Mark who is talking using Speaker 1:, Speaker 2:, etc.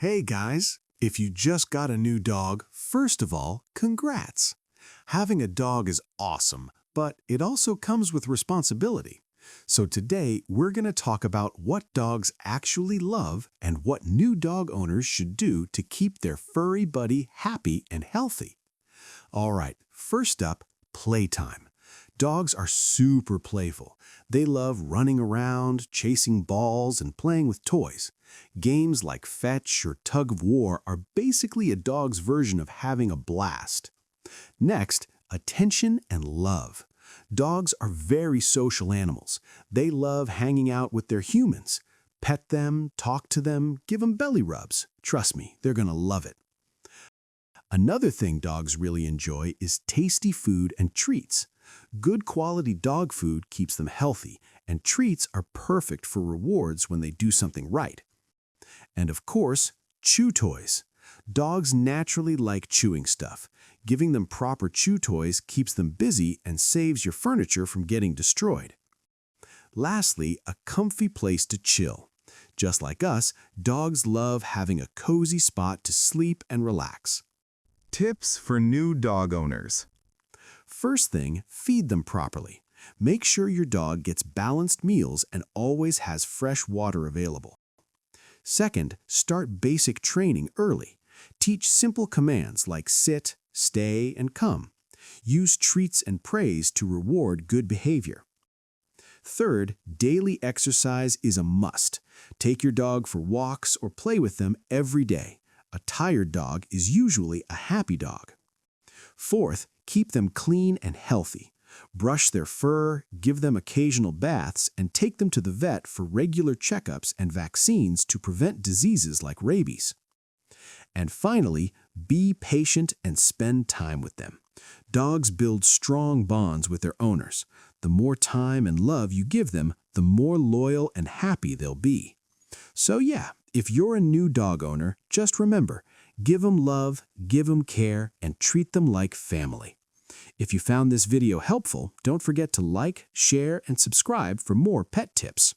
Speaker 1: Hey guys, if you just got a new dog, first of all, congrats. Having a dog is awesome, but it also comes with responsibility. So today, we're going to talk about what dogs actually love and what new dog owners should do to keep their furry buddy happy and healthy. All right, first up, playtime. Dogs are super playful. They love running around, chasing balls, and playing with toys. Games like fetch or tug of war are basically a dog's version of having a blast. Next, attention and love. Dogs are very social animals. They love hanging out with their humans. Pet them, talk to them, give them belly rubs. Trust me, they're going to love it. Another thing dogs really enjoy is tasty food and treats. Good quality dog food keeps them healthy, and treats are perfect for rewards when they do something right. And of course, chew toys. Dogs naturally like chewing stuff. Giving them proper chew toys keeps them busy and saves your furniture from getting destroyed. Lastly, a comfy place to chill. Just like us, dogs love having a cozy spot to sleep and relax.
Speaker 2: Tips for new dog owners.
Speaker 1: First thing, feed them properly. Make sure your dog gets balanced meals and always has fresh water available. Second, start basic training early. Teach simple commands like sit, stay, and come. Use treats and praise to reward good behavior. Third, daily exercise is a must. Take your dog for walks or play with them every day. A tired dog is usually a happy dog. Fourth, keep them clean and healthy. Brush their fur, give them occasional baths, and take them to the vet for regular checkups and vaccines to prevent diseases like rabies. And finally, be patient and spend time with them. Dogs build strong bonds with their owners. The more time and love you give them, the more loyal and happy they'll be. So yeah, if you're a new dog owner, just remember, give them love, give them care, and treat them like family. If you found this video helpful, don't forget to like, share, and subscribe for more pet tips.